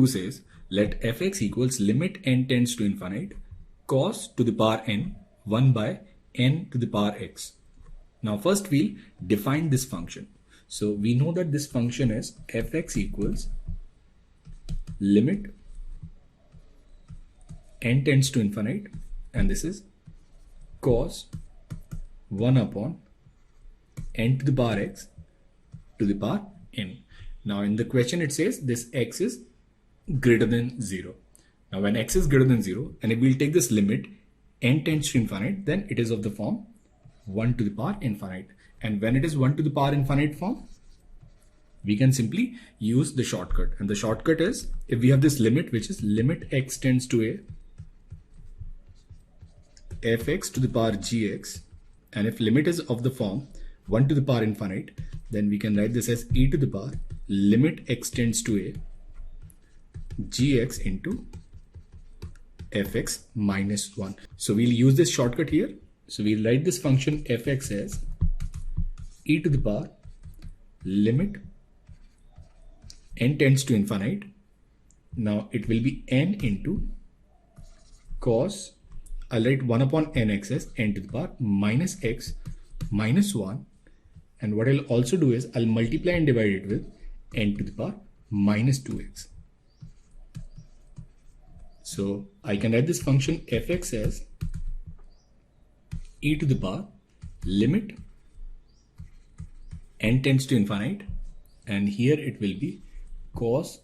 2 says, let fx equals limit n tends to infinite cos to the power n 1 by n to the power x. Now first we'll define this function. So we know that this function is fx equals limit n tends to infinite, and this is cos 1 upon n to the power x to the power n. Now in the question it says this x is greater than 0. Now when x is greater than 0, and if we'll take this limit n tends to infinite, then it is of the form 1 to the power infinite. And when it is 1 to the power infinite form, we can simply use the shortcut. And the shortcut is, if we have this limit which is limit x tends to a fx to the power gx, and if limit is of the form 1 to the power infinite, then we can write this as e to the power limit x tends to a gx into fx minus 1. So we'll use this shortcut here. So we'll write this function fx as e to the power limit n tends to infinite. Now it will be n into cos, I'll write 1 upon nx as n to the power minus x minus 1. And what I'll also do is I'll multiply and divide it with n to the power minus 2x. So I can write this function fx as e to the power limit n tends to infinite, and here it will be cos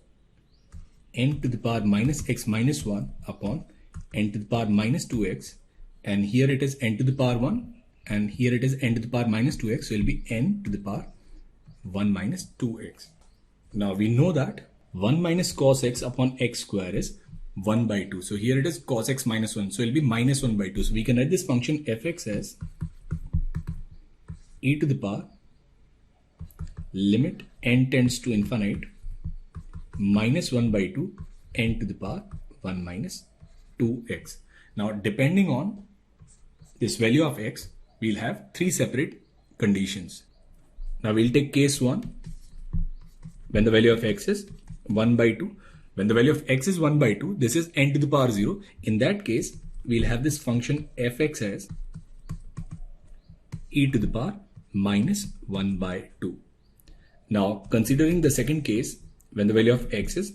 n to the power minus x minus 1 upon n to the power minus 2x, and here it is n to the power 1, and here it is n to the power minus 2x, so it will be n to the power 1 minus 2x. Now we know that 1 minus cos x upon x square is 1 by 2. So here it is cos x minus 1, so it will be minus 1 by 2. So we can write this function fx as e to the power limit n tends to infinite minus 1 by 2 n to the power 1 minus 2x. Now depending on this value of x, we'll have 3 separate conditions. Now we'll take case 1 when the value of x is 1 by 2. When the value of x is 1 by 2, this is n to the power 0. In that case, we'll have this function fx as e to the power minus 1 by 2. Now considering the second case, when the value of x is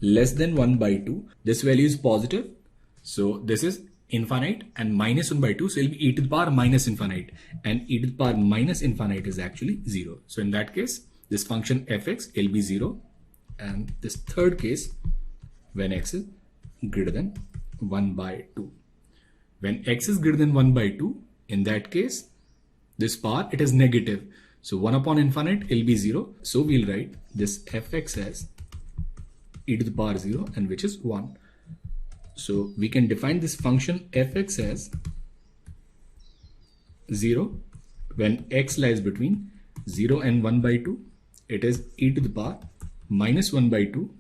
less than 1 by 2, this value is positive. So this is infinite and minus 1 by 2, so it will be e to the power minus infinite, and e to the power minus infinite is actually 0. So in that case, this function fx will be 0. And this third case, when x is greater than 1 by 2. When x is greater than 1 by 2, in that case, this power, it is negative. So 1 upon infinite will be 0. So we'll write this fx as e to the power 0, and which is 1. So we can define this function fx as 0 when x lies between 0 and 1 by 2. It is e to the power minus 1 by 2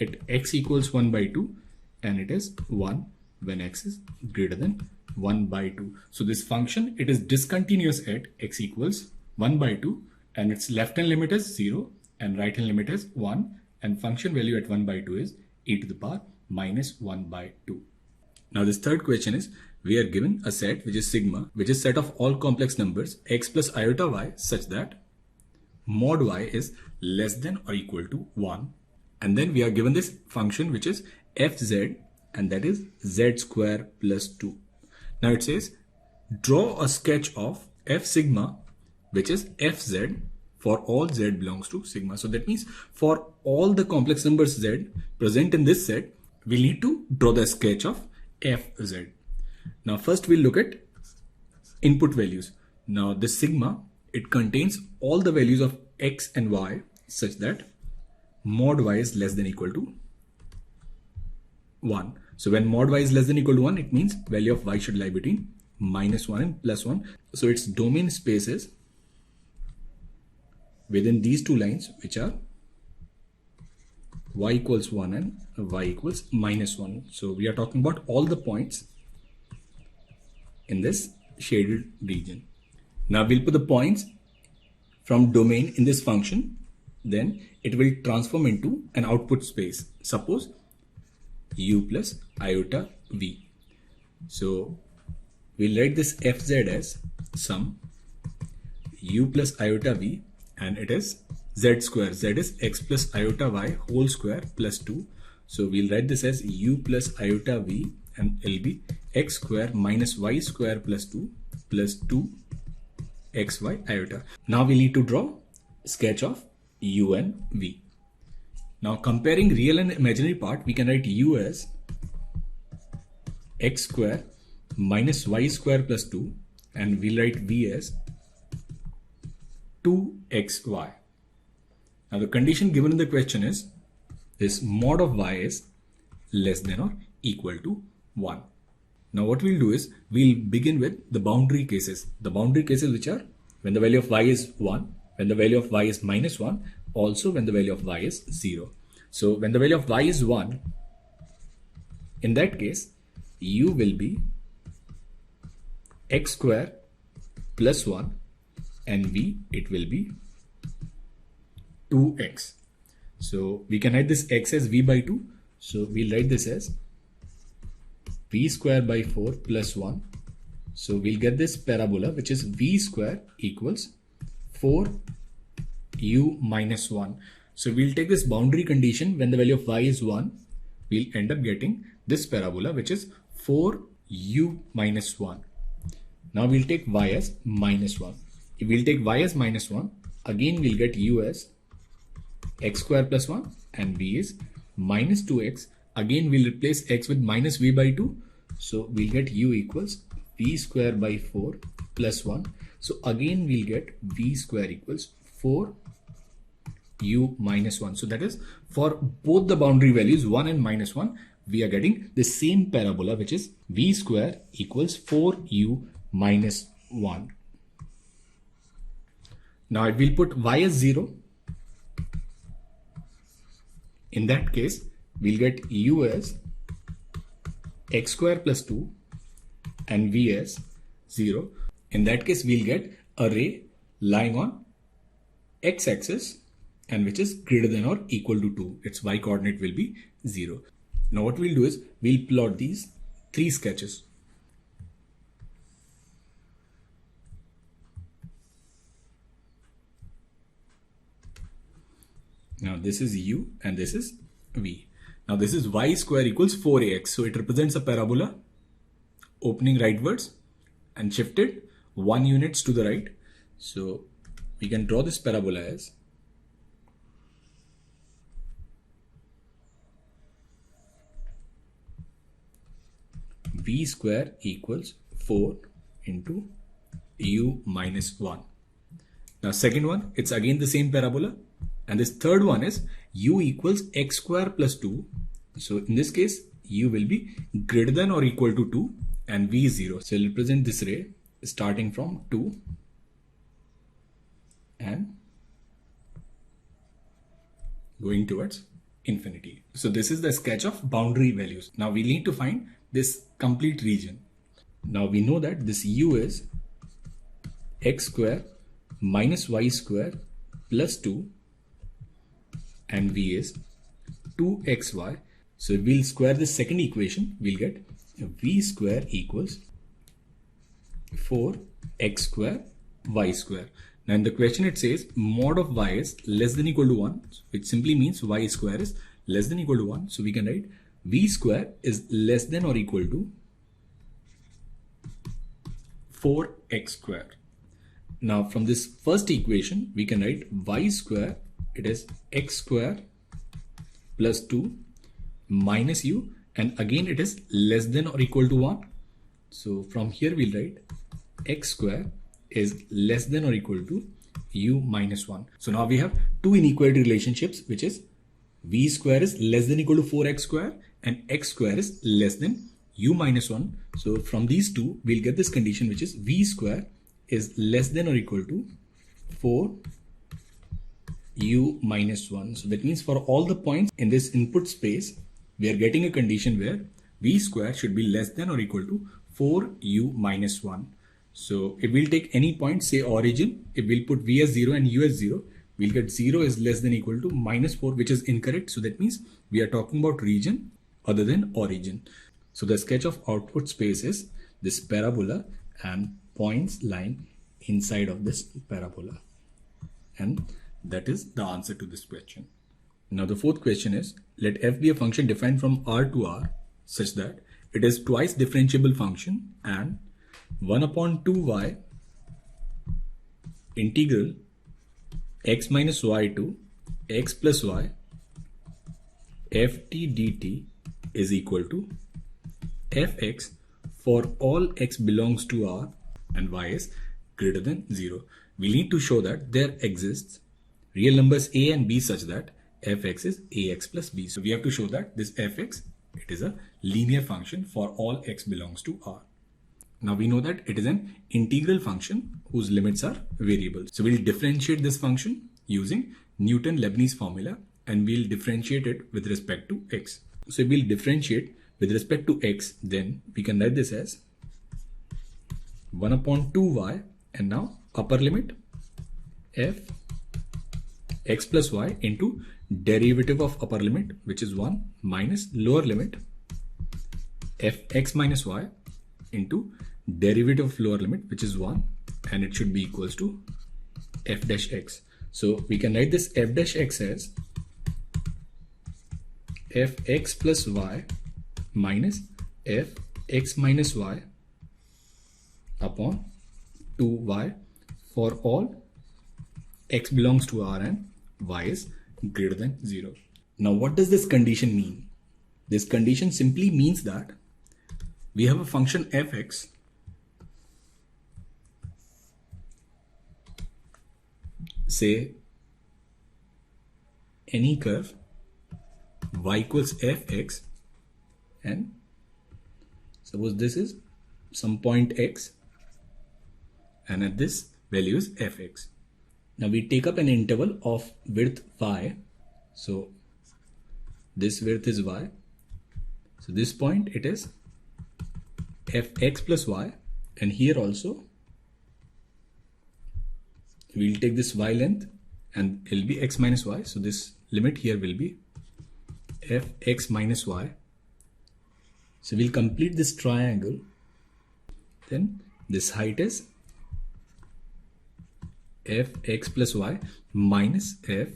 at x equals 1 by 2, and it is 1 when x is greater than 1 by 2. So this function, it is discontinuous at x equals 1 by 2, and its left hand limit is 0 and right hand limit is 1, and function value at 1 by 2 is e to the power minus 1 by 2. Now this third question is, we are given a set which is sigma, which is set of all complex numbers x plus iota y such that mod y is less than or equal to 1. And then we are given this function which is fz, and that is z square plus 2. Now it says, draw a sketch of f sigma which is fz for all z belongs to sigma. So that means for all the complex numbers z present in this set, we need to draw the sketch of fz. Now first we'll look at input values. Now this sigma, it contains all the values of x and y such that mod y is less than equal to 1. So when mod y is less than equal to 1, it means value of y should lie between minus 1 and plus 1. So its domain space is within these two lines, which are y equals 1 and y equals minus 1. So we are talking about all the points in this shaded region. Now we'll put the points from domain in this function. Then it will transform into an output space. Suppose u plus iota v. So we'll write this fz as sum u plus iota v, and it is z square. Z is x plus iota y whole square plus 2. So we'll write this as u plus iota v, and it'll be x square minus y square plus 2 plus 2 xy iota. Now we need to draw sketch of u and v. Now comparing real and imaginary part, we can write u as x square minus y square plus 2, and we'll write v as 2xy. Now the condition given in the question is this mod of y is less than or equal to 1. Now what we'll do is we'll begin with the boundary cases. The boundary cases which are when the value of y is 1, when the value of y is minus 1, also when the value of y is 0. So when the value of y is 1, in that case u will be x square plus 1, and v, it will be 2x. So we can write this x as v by 2. So we'll write this as v square by 4 plus 1. So we'll get this parabola which is v square equals 4u minus 1. So we'll take this boundary condition when the value of y is 1. We'll end up getting this parabola which is 4u minus 1. Now we'll take y as minus 1. If we'll take y as minus 1, again we'll get u as x square plus 1, and v is minus 2x. Again we'll replace x with minus v by 2. So we'll get u equals v square by 4 plus 1. So again we'll get v square equals 4u minus 1. So that is for both the boundary values 1 and minus 1, we are getting the same parabola which is v square equals 4u minus 1. Now if we'll put y as 0, in that case we'll get u as x square plus 2 and v as 0. In that case we'll get a ray lying on x-axis and which is greater than or equal to 2. Its y coordinate will be 0. Now what we'll do is we'll plot these three sketches. Now this is u and this is v. Now this is y square equals 4ax. So it represents a parabola opening rightwards and shifted 1 units to the right. So we can draw this parabola as v square equals 4 into u minus 1. Now second one, it's again the same parabola. And this third one is u equals x square plus 2. So in this case, u will be greater than or equal to 2 and v is 0. So I'll represent this ray starting from 2 and going towards infinity. So this is the sketch of boundary values. Now we need to find this complete region. Now we know that this u is x square minus y square plus 2 and v is 2xy. So we'll square the second equation. We'll get v square equals 4x square y square. Now in the question it says mod of y is less than or equal to 1, which simply means y square is less than or equal to 1. So we can write v square is less than or equal to 4x square. Now from this first equation we can write y square, it is x square plus 2 minus u, and again it is less than or equal to 1. So from here we'll write x square is less than or equal to u minus 1. So now we have two inequality relationships, which is v square is less than or equal to 4x square and x square is less than u minus 1. So from these two we'll get this condition, which is v square is less than or equal to 4 u minus 1. So that means for all the points in this input space, we are getting a condition where v square should be less than or equal to 4 u minus 1. So if we'll take any point, say origin, if we'll put v as 0 and u as 0, we'll get 0 is less than equal to -4, which is incorrect. So that means we are talking about region other than origin. So the sketch of output space is this parabola and points lying inside of this parabola. And that is the answer to this question. Now the fourth question is, let f be a function defined from R to R such that it is twice differentiable function and 1/2y integral x minus y to x plus y ft dt is equal to fx for all x belongs to R and y is greater than 0. We need to show that there exists real numbers a and b such that fx is ax plus b. So we have to show that this fx, it is a linear function for all x belongs to R. Now we know that it is an integral function whose limits are variable. So we'll differentiate this function using Newton-Leibniz formula and we'll differentiate it with respect to x. So if we'll differentiate with respect to x, then we can write this as 1/2y and now upper limit f x plus y into derivative of upper limit, which is 1, minus lower limit f x minus y into derivative of lower limit, which is 1, and it should be equals to f dash x. So we can write this f dash x as f x plus y minus f x minus y upon 2y for all x belongs to R and y is greater than 0. Now what does this condition mean? This condition simply means that we have a function fx say any curve y equals fx and suppose this is some point x and at this value is fx. Now we take up an interval of width y. So this width is y. So this point it is fx plus y, and here also we'll take this y length and it will be x minus y. So this limit here will be fx minus y. So we'll complete this triangle. Then this height is fx plus y minus f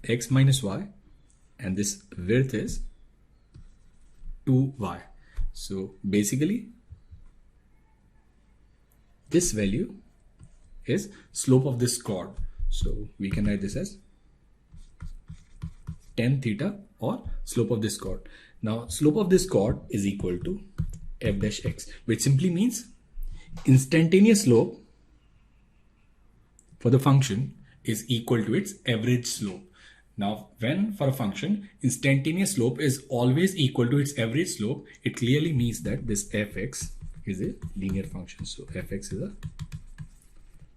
x minus y, and this width is 2y. So basically this value is slope of this chord. So we can write this as tan theta or slope of this chord. Now slope of this chord is equal to f dash x, which simply means instantaneous slope for the function is equal to its average slope. Now, when for a function, instantaneous slope is always equal to its average slope, it clearly means that this fx is a linear function. So fx is a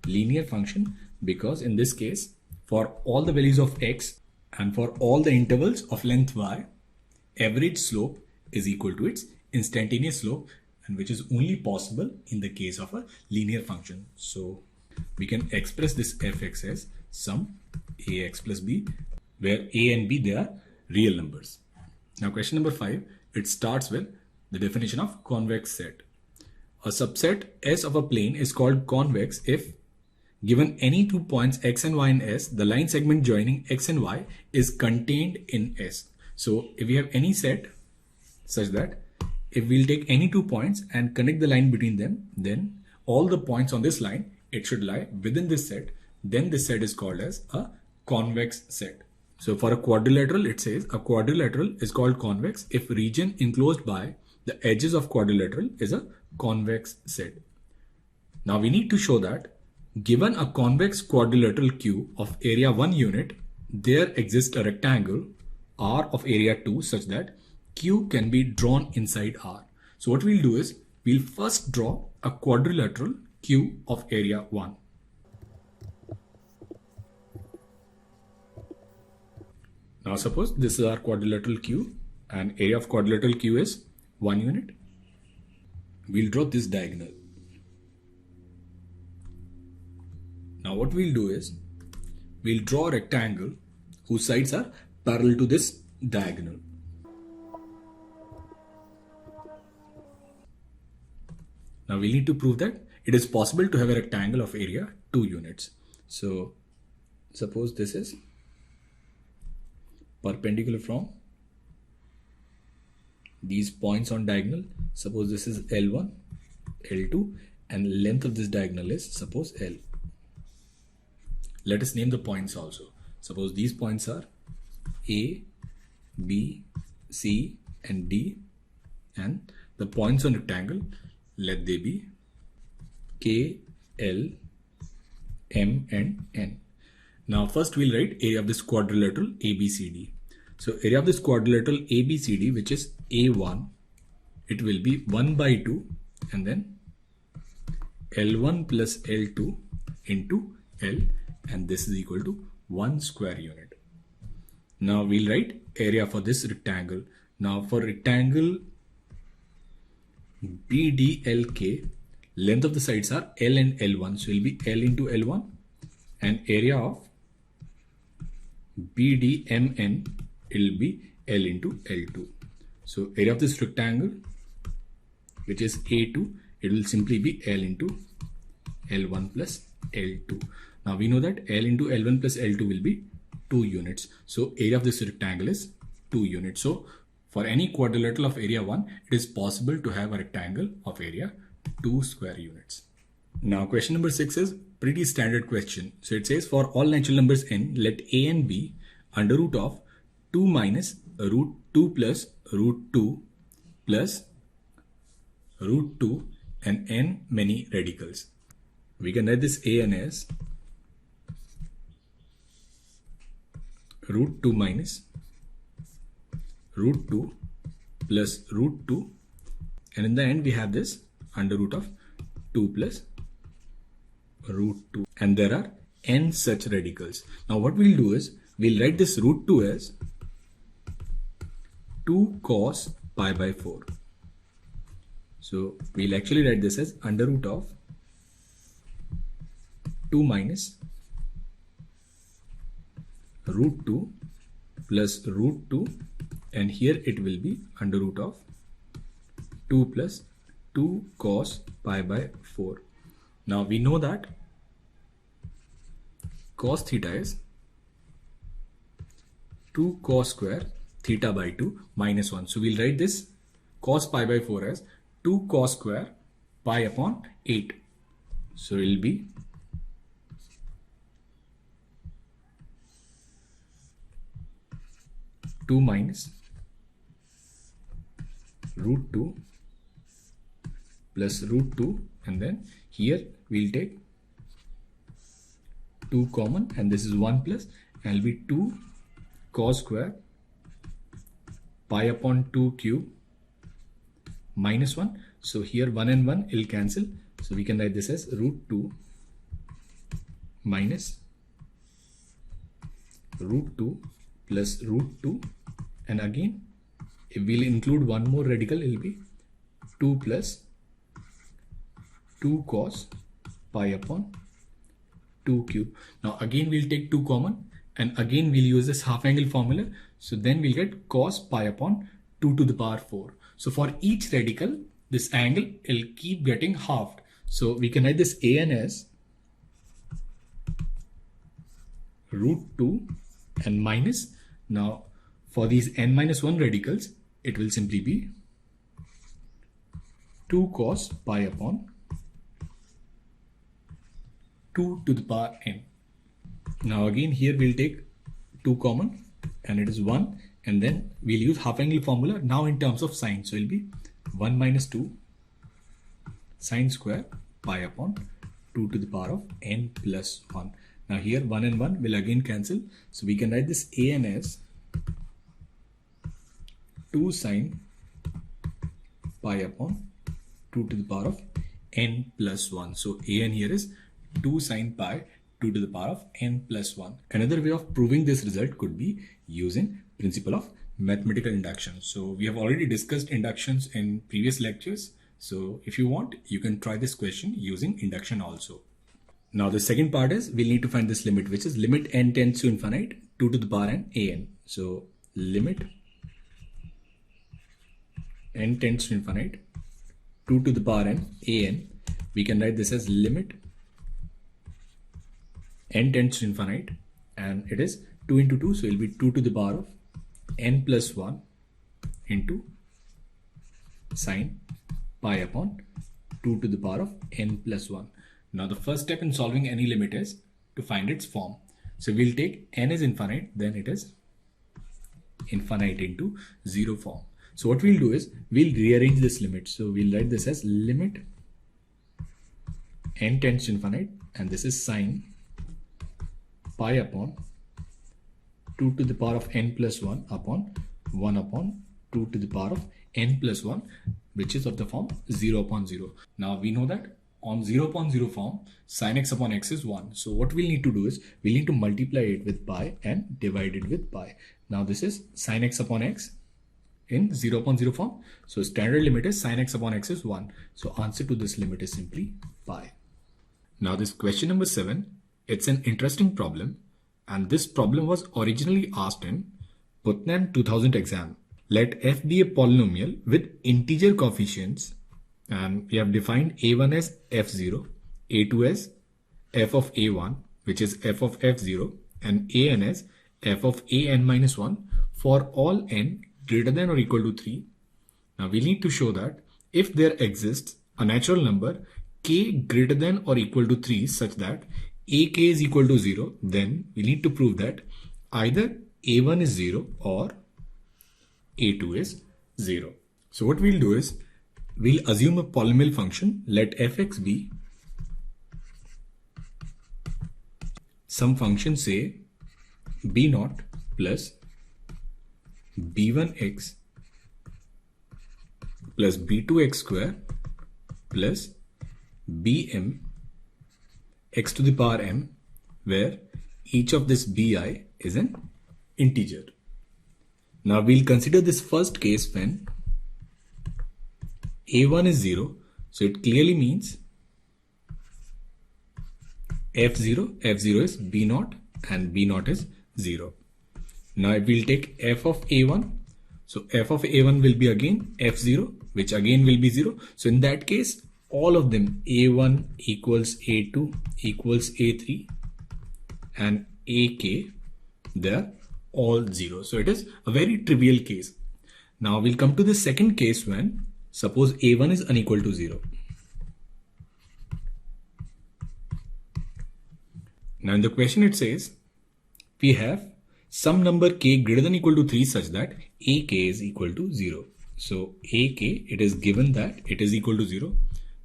linear function because in this case, for all the values of x and for all the intervals of length y, average slope is equal to its instantaneous slope, and which is only possible in the case of a linear function. So we can express this fx as sum ax plus b, where a and b, they are real numbers. Now question number 5, it starts with the definition of convex set. A subset S of a plane is called convex if given any 2 points x and y in S, the line segment joining x and y is contained in S. So if we have any set such that if we'll take any 2 points and connect the line between them, then all the points on this line, it should lie within this set. Then this set is called as a convex set. So for a quadrilateral, it says a quadrilateral is called convex if region enclosed by the edges of quadrilateral is a convex set. Now we need to show that given a convex quadrilateral Q of area 1 unit, there exists a rectangle R of area 2 such that Q can be drawn inside R. So what we'll do is we'll first draw a quadrilateral Q of area 1. Now suppose this is our quadrilateral Q and area of quadrilateral Q is 1 unit. We'll draw this diagonal. Now what we'll do is we'll draw a rectangle whose sides are parallel to this diagonal. Now we need to prove that it is possible to have a rectangle of area 2 units. So suppose this is perpendicular from these points on diagonal. Suppose this is L1, L2, and length of this diagonal is suppose L. Let us name the points also. Suppose these points are A, B, C, and D, and the points on rectangle, let they be K, L, M, and N. Now first we'll write area of this quadrilateral ABCD. So area of this quadrilateral ABCD, which is A1, it will be 1 by 2 and then L1 plus L2 into L, and this is equal to 1 square unit. Now we'll write area for this rectangle. Now for rectangle BDLK, length of the sides are L and L1, so it will be L into L1, and area of BDMN, it will be L into L2. So area of this rectangle, which is A2, it will simply be L into L1 plus L2. Now we know that L into L1 plus L2 will be 2 units. So area of this rectangle is 2 units. So for any quadrilateral of area 1, it is possible to have a rectangle of area 2 square units. Now question number 6 is pretty standard question. So it says for all natural numbers n, let a and b under root of 2 minus root 2 plus root 2 plus root 2 and n many radicals. We can write this a n as root 2 minus root 2 plus root 2, and in the end we have this under root of 2 plus root 2, and there are n such radicals. Now what we'll do is we'll write this root 2 as 2 cos pi by 4. So we'll actually write this as under root of 2 minus root 2 plus root 2, and here it will be under root of 2 plus 2 cos pi by 4. Now we know that cos theta is 2 cos square theta by 2 minus 1. So we'll write this cos pi by 4 as 2 cos square pi upon 8. So it will be two minus root 2 plus root 2, and then here we'll take 2 common, and this is 1 plus, and it will be 2 cos square pi upon 2 cube minus 1. So here 1 and 1 will cancel, so we can write this as root 2 minus root 2 plus root 2, and again if we'll include one more radical, it will be 2 plus 2 cos pi upon 2 cube. Now again we'll take 2 common, and again we'll use this half angle formula. So then we'll get cos pi upon 2 to the power 4. So for each radical, this angle will keep getting halved. So we can write this an as root 2 and minus. Now for these n minus 1 radicals, it will simply be 2 cos pi upon 2 to the power n. Now again here we'll take 2 common, and it is 1, and then we'll use half angle formula now in terms of sign. So it will be 1 minus 2 sine square pi upon 2 to the power of n plus 1. Now here 1 and 1 will again cancel, so we can write this an as 2 sine pi upon 2 to the power of n plus 1. So an here is 2 sine pi 2 to the power of n plus 1. Another way of proving this result could be using principle of mathematical induction. So we have already discussed inductions in previous lectures. So if you want, you can try this question using induction also. Now the second part is we'll need to find this limit, which is limit n tends to infinite 2 to the power n an. So limit n tends to infinite 2 to the power n an. We can write this as limit n tends to infinite, and it is 2 into 2, so it will be 2 to the power of n plus 1 into sine pi upon 2 to the power of n plus 1. Now the first step in solving any limit is to find its form. So we'll take n is infinite, then it is infinite into 0 form. So what we'll do is we'll rearrange this limit. So we'll write this as limit n tends to infinite, and this is sine pi upon 2 to the power of n plus 1 upon 1 upon 2 to the power of n plus 1, which is of the form 0 upon 0. Now we know that on 0 upon 0 form, sin x upon x is 1. So what we'll need to do is we'll need to multiply it with pi and divide it with pi. Now this is sin x upon x in 0 upon 0 form. So standard limit is sin x upon x is 1. So answer to this limit is simply pi. Now this question number 7, it's an interesting problem, and this problem was originally asked in Putnam 2000 exam. Let f be a polynomial with integer coefficients, and we have defined a1 as f0, a2 as f of a1, which is f of f0, and an as f of an minus 1 for all n greater than or equal to 3. Now we need to show that if there exists a natural number k greater than or equal to 3 such that ak is equal to 0, then we need to prove that either a1 is 0 or a2 is 0. So what we'll do is we'll assume a polynomial function. Let fx be some function, say b0 plus b1x plus b2x square plus bm x to the power m, where each of this bi is an integer. Now we'll consider this first case when a1 is 0, so it clearly means f0 is b0 and b0 is 0. Now we'll take f of a1, so f of a1 will be again f0, which again will be 0. So in that case, all of them, a1 equals a2 equals a3 and ak, they are all 0. So it is a very trivial case. Now we'll come to the second case when suppose a1 is unequal to 0. Now in the question it says we have some number k greater than or equal to 3 such that ak is equal to 0. So ak, it is given that it is equal to 0.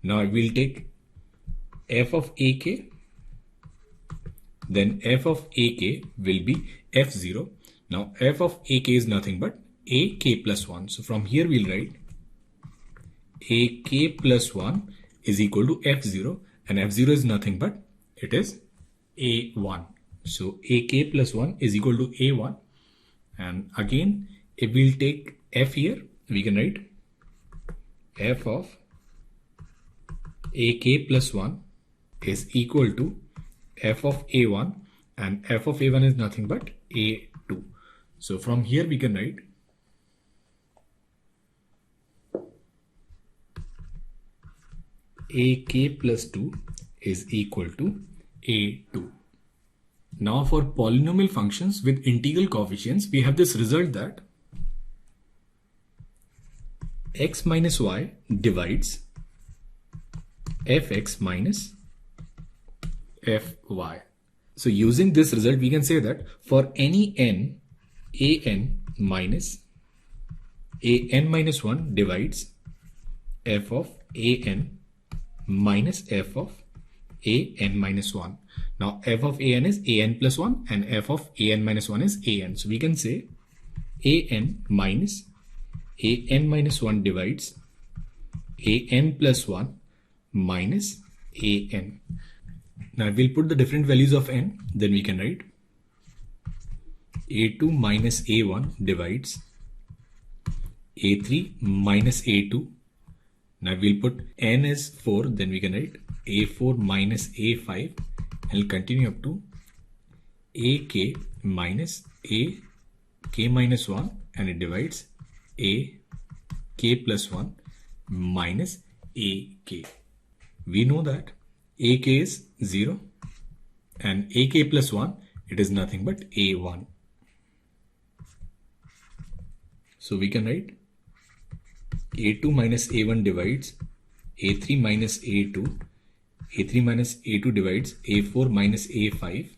Now we'll take f of ak, then f of ak will be f0. Now f of ak is nothing but ak plus 1. So from here we'll write ak plus 1 is equal to f0, and f0 is nothing but it is a1. So ak plus 1 is equal to a1, and again if we'll take f here, we can write f of ak plus 1 is equal to f of a1, and f of a1 is nothing but a2. So from here we can write ak plus 2 is equal to a2. Now for polynomial functions with integral coefficients, we have this result that x minus y divides fx minus fy. So using this result, we can say that for any n, an minus 1 divides f of an minus f of an minus 1. Now f of an is an plus 1 and f of an minus 1 is an. So we can say an minus 1 divides an plus 1 minus an. Now we'll put the different values of n, then we can write a2 minus a1 divides a3 minus a2. Now we'll put n as 4, then we can write a4 minus a5 and it'll continue up to ak minus a k minus 1, and it divides a k plus 1 minus a k. We know that a k is 0 and a k plus 1, it is nothing but a1. So we can write a2 minus a1 divides a3 minus a2, a3 minus a2 divides a4 minus a5,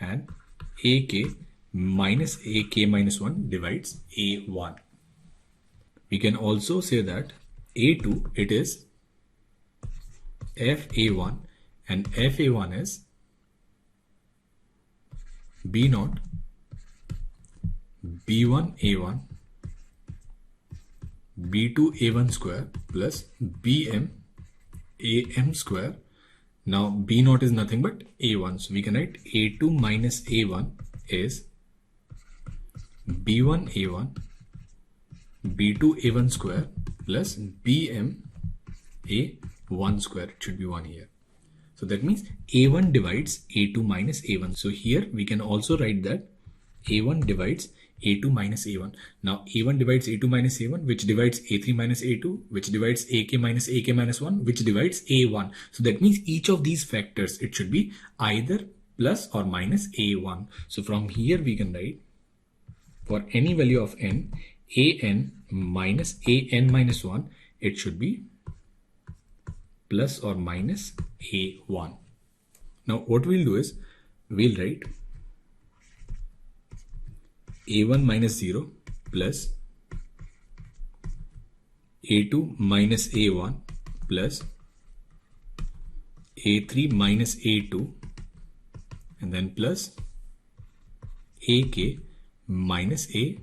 and ak minus ak minus 1 divides a1. We can also say that a2, it is fa1 and fa1 is b0 b1 a1 b2 a1 square plus bm am square. Now b0 is nothing but a1, so we can write a2 minus a1 is b1 a1 b2 a1 square plus bm a1 square. It should be 1 here. So that means a1 divides a2 minus a1. So here we can also write that a1 divides a2 minus a1. Now a1 divides a2 minus a1, which divides a3 minus a2, which divides ak minus 1, which divides a1. So that means each of these factors, it should be either plus or minus a1. So from here we can write for any value of n, an minus an minus 1, it should be plus or minus a1. Now what we'll do is we'll write a1 minus 0 plus a2 minus a1 plus a3 minus a2 and then plus ak minus a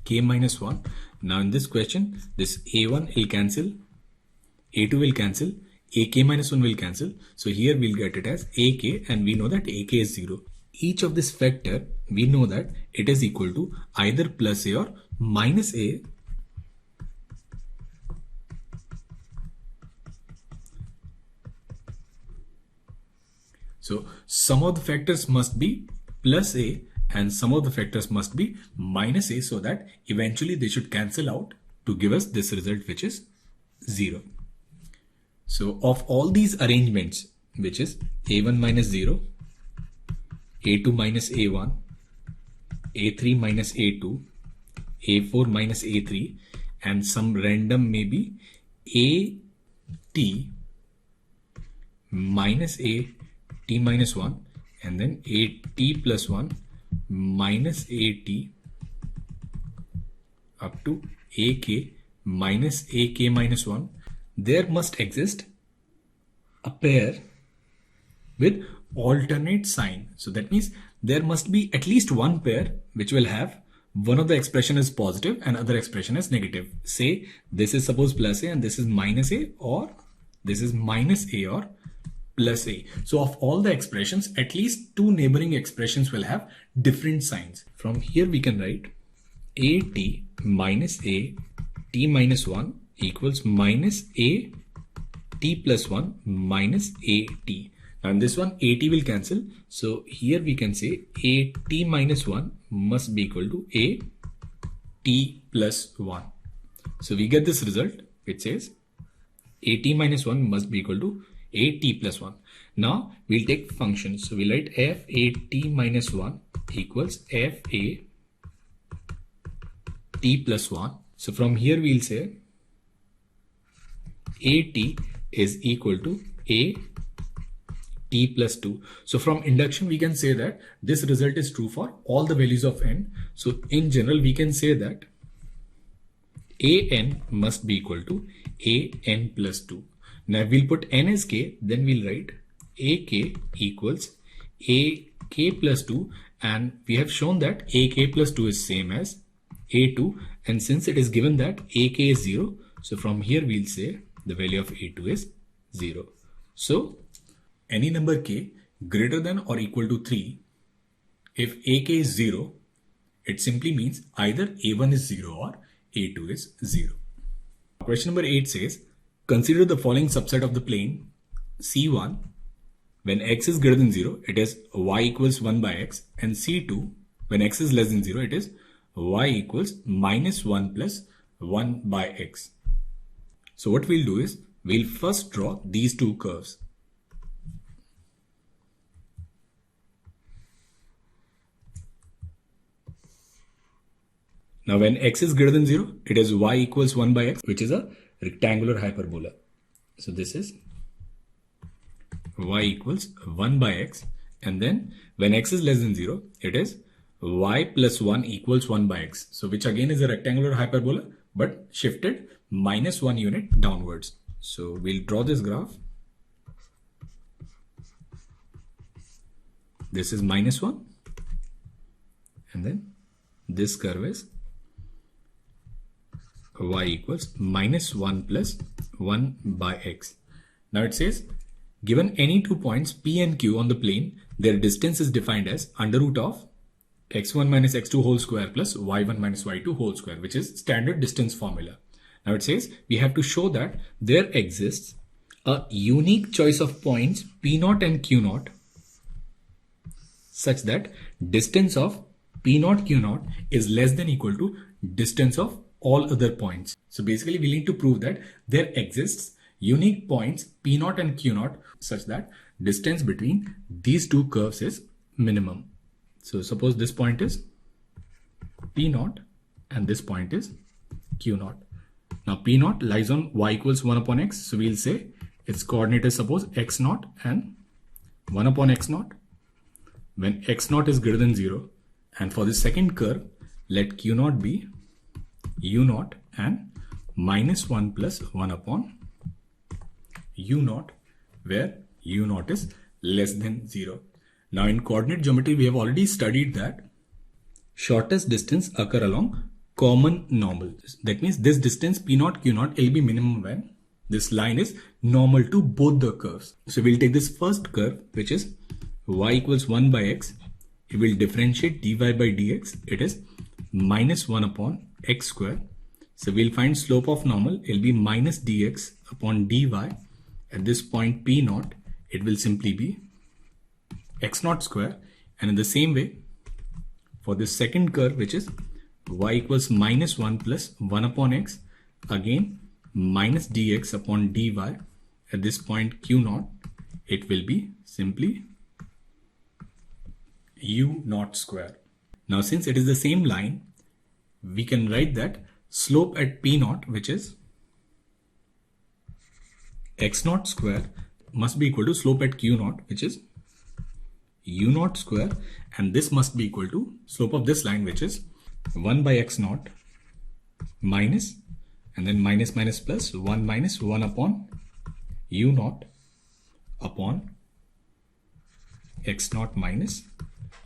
k minus 1. Now in this question, this a1 will cancel, a2 will cancel, ak minus 1 will cancel. So here we'll get it as ak, and we know that ak is 0. Each of this factor, we know that it is equal to either plus a or minus a. So some of the factors must be plus a and some of the factors must be minus a, so that eventually they should cancel out to give us this result, which is 0. So of all these arrangements, which is a1 minus 0, a2 minus a1, a3 minus a2, a4 minus a3, and some random maybe a t minus a t minus 1, and then a t plus 1 minus a t up to ak minus ak minus 1, there must exist a pair with alternate sign. So that means there must be at least one pair which will have one of the expression is positive and other expression is negative. Say this is suppose plus a and this is minus a, or this is minus a or plus a. So of all the expressions, at least two neighboring expressions will have different signs. From here we can write a t minus a t minus 1 equals minus a t plus 1 minus a t. Now in this one a t will cancel. So here we can say a t minus 1 must be equal to a t plus 1. So we get this result which says a t minus 1 must be equal to a t plus 1. Now we'll take functions. So we'll write f a t minus 1 equals f a t plus 1. So from here we'll say a t is equal to a t plus 2. So from induction we can say that this result is true for all the values of n. So in general we can say that an must be equal to an plus 2. Now we'll put n as k, then we'll write ak equals ak plus 2, and we have shown that ak plus 2 is same as a2, and since it is given that ak is 0, so from here we'll say the value of a2 is 0. So any number k greater than or equal to 3, if ak is 0, it simply means either a1 is 0 or a2 is 0. Question number 8 says, consider the following subset of the plane C1 when x is greater than 0, it is y equals 1 by x, and C2, when x is less than 0, it is y equals minus 1 plus 1 by x. So what we'll do is, we'll first draw these two curves. Now when x is greater than 0, it is y equals 1 by x, which is a rectangular hyperbola. So this is y equals 1 by x, and then when x is less than 0, it is y plus 1 equals 1 by x. So which again is a rectangular hyperbola, but shifted minus 1 unit downwards. So we'll draw this graph. This is minus 1, and then this curve is y equals minus 1 plus 1 by x. Now it says, given any 2 points P and Q on the plane, their distance is defined as under root of x1 minus x2 whole square plus y1 minus y2 whole square, which is standard distance formula. Now it says we have to show that there exists a unique choice of points P0 and Q0 such that distance of P0 Q0 is less than equal to distance of all other points. So basically we need to prove that there exists unique points P0 and Q0 such that distance between these two curves is minimum. So suppose this point is P0 and this point is Q0. Now P0 lies on y equals 1 upon x. So we'll say its coordinate is suppose x0 and 1 upon x0. When x0 is greater than 0, and for the second curve, let Q0 be u0 and minus 1 plus 1 upon u0, where u0 is less than 0. Now in coordinate geometry, we have already studied that shortest distance occur along common normal. That means this distance P0 Q0 will be minimum when this line is normal to both the curves. So we'll take this first curve, which is y equals 1 by x. It will differentiate dy by dx. It is minus 1 upon x square. So we'll find slope of normal. It will be minus dx upon dy. At this point P0, it will simply be x0 square. And in the same way, for this second curve, which is y equals minus 1 plus 1 upon x, again minus dx upon dy. At this point Q0, it will be simply u0 square. Now since it is the same line, we can write that slope at P0, which is x0 square, must be equal to slope at Q0, which is u0 square, and this must be equal to slope of this line, which is 1 by x0 minus, and then minus minus plus 1 minus 1 upon u0 upon x0 minus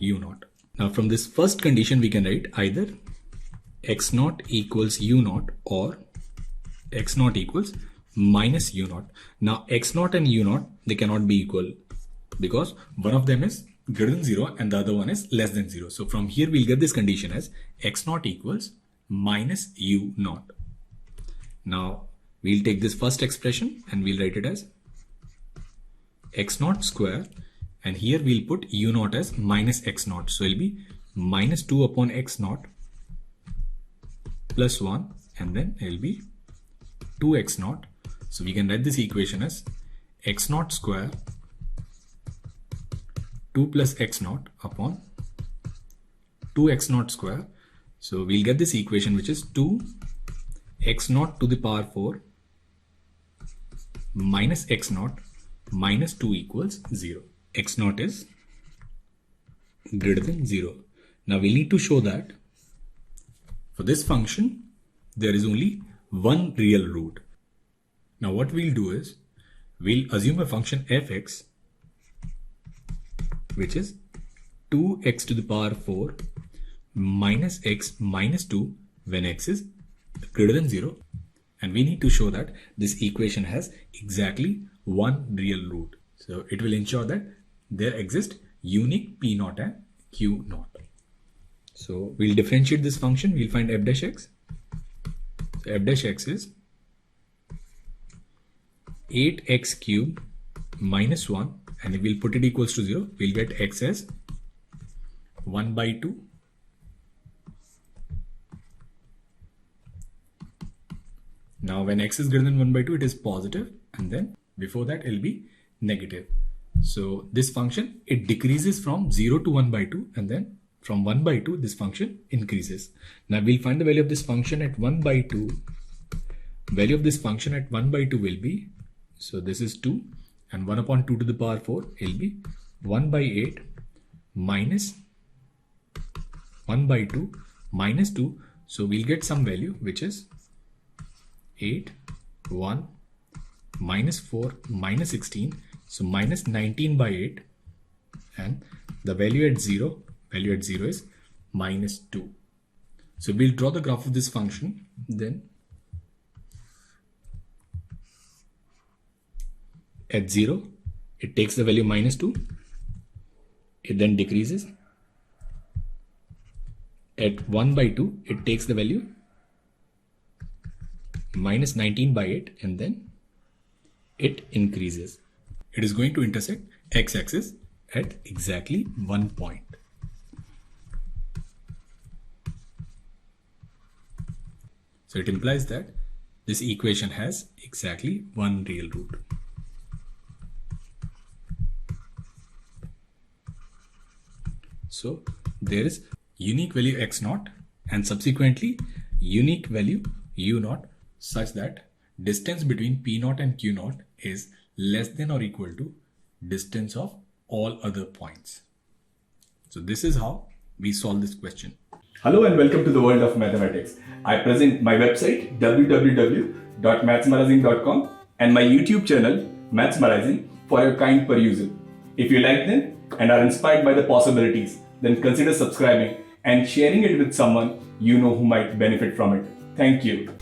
u0. Now from this first condition, we can write either x0 equals u0 or x0 equals minus u0. Now x0 and u0, they cannot be equal because one of them is greater than 0 and the other one is less than 0. So from here we'll get this condition as x0 equals minus u0. Now we'll take this first expression and we'll write it as x0 square, and here we'll put u0 as minus x0. So it'll be minus 2 upon x0 plus 1, and then it'll be 2x0. So we can write this equation as x0 square 2 plus x0 upon 2x0 square. So we'll get this equation, which is 2x0 to the power 4 minus x0 minus 2 equals 0. x0 is greater than 0. Now we need to show that for this function, there is only one real root. Now what we'll do is, we'll assume a function fx, which is 2x to the power 4 minus x minus 2 when x is greater than 0. And we need to show that this equation has exactly one real root. So it will ensure that there exist unique P0 and Q0. So we'll differentiate this function. We'll find f dash x. So f dash x is 8x cubed minus 1 and if we'll put it equals to 0, we'll get x as 1 by 2 Now when x is greater than 1 by 2, it is positive, and then before that it will be negative. So this function, it decreases from 0 to 1 by 2, and then from 1 by 2 this function increases. Now we'll find the value of this function at 1 by 2. Value of this function at 1 by 2 will be, so this is 2, and 1 upon 2 to the power 4 will be 1 by 8 minus 1 by 2 minus 2. So we'll get some value which is 8, 1, minus 4, minus 16. So minus 19 by 8, and the value at 0 is minus 2. So we'll draw the graph of this function. Then at 0, it takes the value minus 2. It then decreases. At 1 by 2, it takes the value minus 19 by 8, and then it increases. It is going to intersect x-axis at exactly 1 point. So it implies that this equation has exactly one real root. So there is unique value x0 and subsequently unique value u0, such that distance between P0 and Q0 is less than or equal to distance of all other points. So this is how we solve this question. Hello and welcome to the world of mathematics. I present my website www.mathsmarazing.com and my YouTube channel Maths Marazing for your kind perusal. If you like them and are inspired by the possibilities, then consider subscribing and sharing it with someone you know who might benefit from it. Thank you.